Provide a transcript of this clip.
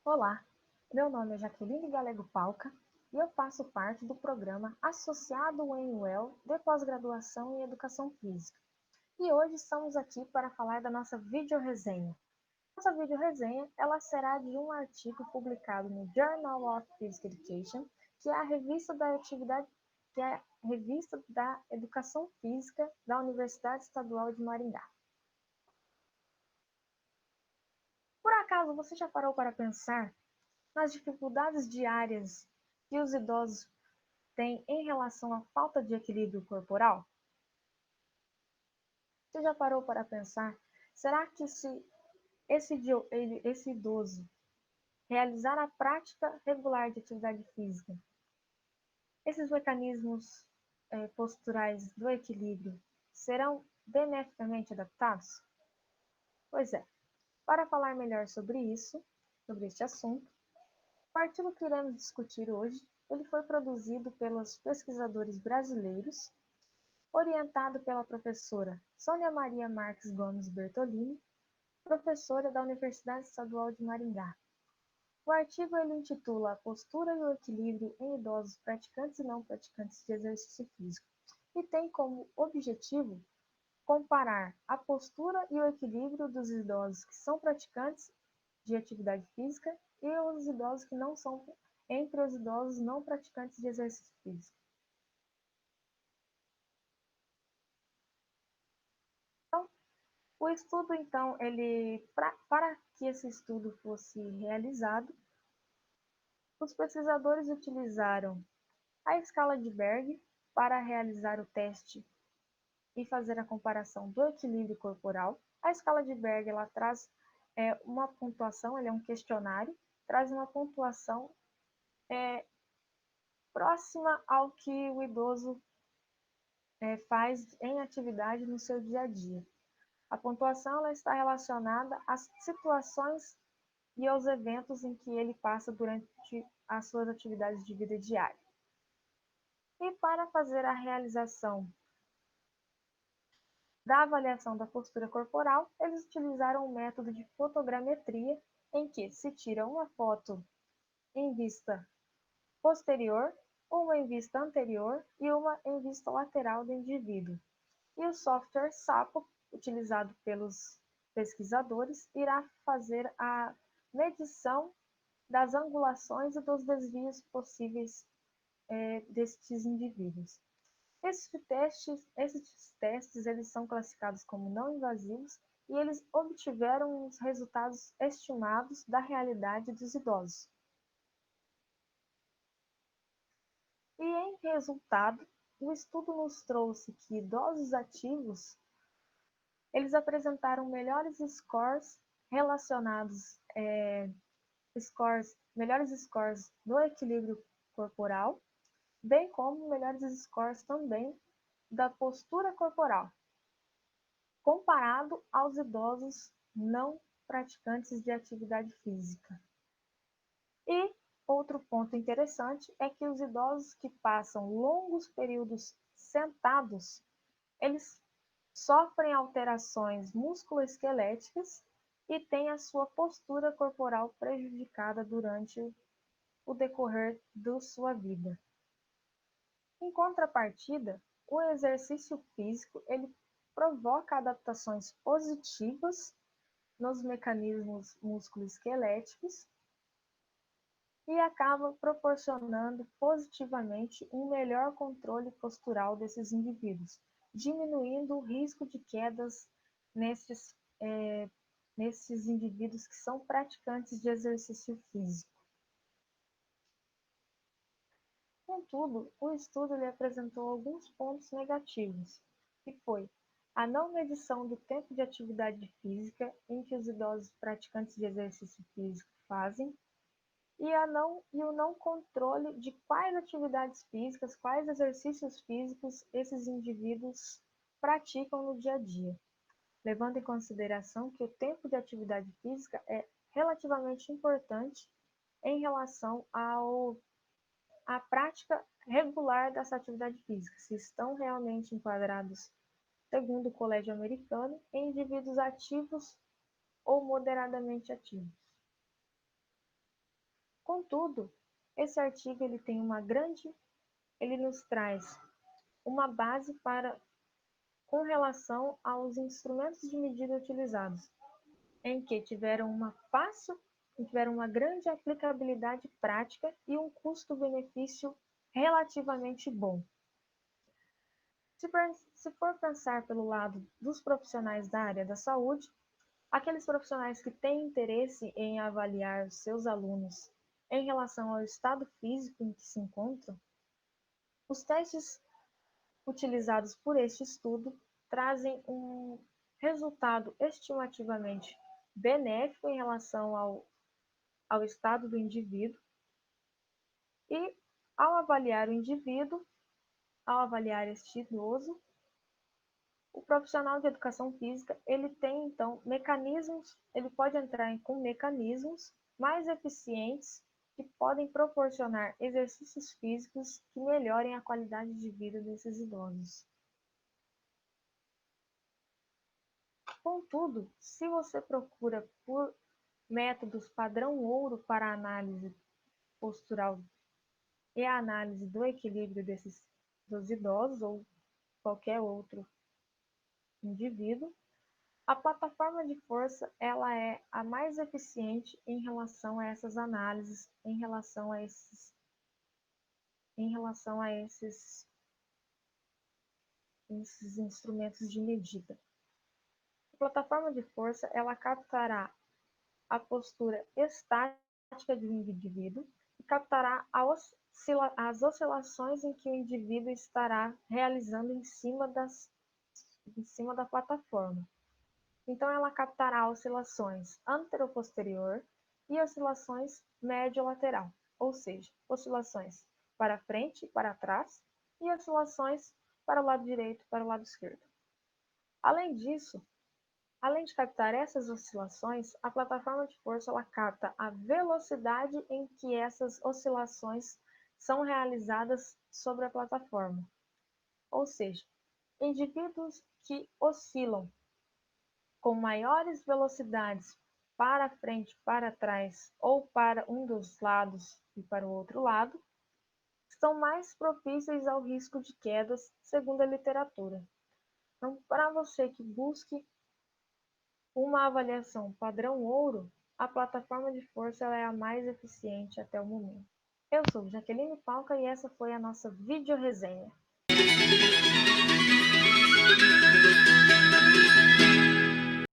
Olá, meu nome é Jaqueline Galego Palca e eu faço parte do programa associado ao UEL de pós-graduação em Educação Física. E hoje estamos aqui para falar da nossa videoresenha. Nossa videoresenha ela será de um artigo publicado no Journal of Physical Education, que é a revista da atividade, que é a revista da Educação Física da Universidade Estadual de Maringá. Por acaso você já parou para pensar nas dificuldades diárias que os idosos têm em relação à falta de equilíbrio corporal? Você já parou para pensar, será que se esse idoso realizar a prática regular de atividade física, esses mecanismos posturais do equilíbrio serão beneficamente adaptados? Pois é, para falar melhor sobre isso, sobre este assunto, o artigo que iremos discutir hoje, ele foi produzido pelos pesquisadores brasileiros, orientado pela professora Sônia Maria Marques Gomes Bertolini, professora da Universidade Estadual de Maringá. O artigo ele intitula A postura e o equilíbrio em idosos praticantes e não praticantes de exercício físico e tem como objetivo comparar a postura e o equilíbrio dos idosos que são praticantes de atividade física e os idosos que não são, entre os idosos não praticantes de exercício físico. Então, o estudo, então, para que esse estudo fosse realizado, os pesquisadores utilizaram a escala de Berg para realizar o teste e fazer a comparação do equilíbrio corporal. A escala de Berg ela traz uma pontuação, ele é um questionário, traz uma pontuação próxima ao que o idoso faz em atividade no seu dia a dia. A pontuação ela está relacionada às situações e aos eventos em que ele passa durante as suas atividades de vida diária. E para fazer a realização da avaliação da postura corporal, eles utilizaram o método de fotogrametria, em que se tira uma foto em vista posterior, uma em vista anterior e uma em vista lateral do indivíduo. E o software SAPO, utilizado pelos pesquisadores, irá fazer a medição das angulações e dos desvios possíveis destes indivíduos. Esses testes eles são classificados como não invasivos e eles obtiveram os resultados estimados da realidade dos idosos. E em resultado, o estudo nos trouxe que idosos ativos eles apresentaram melhores scores relacionados, melhores scores no equilíbrio corporal, bem como melhores scores também da postura corporal, comparado aos idosos não praticantes de atividade física. E outro ponto interessante é que os idosos que passam longos períodos sentados, eles sofrem alterações musculoesqueléticas e têm a sua postura corporal prejudicada durante o decorrer da sua vida. Em contrapartida, o exercício físico ele provoca adaptações positivas nos mecanismos musculoesqueléticos e acaba proporcionando positivamente um melhor controle postural desses indivíduos, diminuindo o risco de quedas nesses indivíduos que são praticantes de exercício físico. Contudo, o estudo ele apresentou alguns pontos negativos, que foi a não medição do tempo de atividade física em que os idosos praticantes de exercício físico fazem, e o não controle de quais atividades físicas, quais exercícios físicos esses indivíduos praticam no dia a dia, levando em consideração que o tempo de atividade física é relativamente importante em relação à prática regular dessa atividade física, se estão realmente enquadrados, segundo o Colégio Americano, em indivíduos ativos ou moderadamente ativos. Contudo, esse artigo ele nos traz uma base com relação aos instrumentos de medida utilizados, em que tiveram uma grande aplicabilidade prática e um custo-benefício relativamente bom. Se for pensar pelo lado dos profissionais da área da saúde, aqueles profissionais que têm interesse em avaliar os seus alunos em relação ao estado físico em que se encontram, os testes utilizados por este estudo trazem um resultado estimativamente benéfico em relação ao estado do indivíduo e, ao avaliar o indivíduo, ao avaliar este idoso, o profissional de educação física, ele tem então ele pode entrar com mecanismos mais eficientes que podem proporcionar exercícios físicos que melhorem a qualidade de vida desses idosos. Contudo, se você procura por métodos padrão ouro para a análise postural e a análise do equilíbrio dos idosos ou qualquer outro indivíduo, a plataforma de força ela é a mais eficiente em relação a essas análises, em relação a esses instrumentos de medida. A plataforma de força ela captará a postura estática de um indivíduo e captará as oscilações em que o indivíduo estará realizando em cima da plataforma. Então, ela captará oscilações antero-posterior e oscilações médio-lateral, ou seja, oscilações para frente e para trás e oscilações para o lado direito e para o lado esquerdo. Além disso, além de captar essas oscilações, a plataforma de força ela capta a velocidade em que essas oscilações são realizadas sobre a plataforma. Ou seja, indivíduos que oscilam com maiores velocidades para frente, para trás ou para um dos lados e para o outro lado, são mais propíceis ao risco de quedas, segundo a literatura. Então, para você que busque uma avaliação padrão ouro, a plataforma de força ela é a mais eficiente até o momento. Eu sou Jaqueline Palca e essa foi a nossa videoresenha.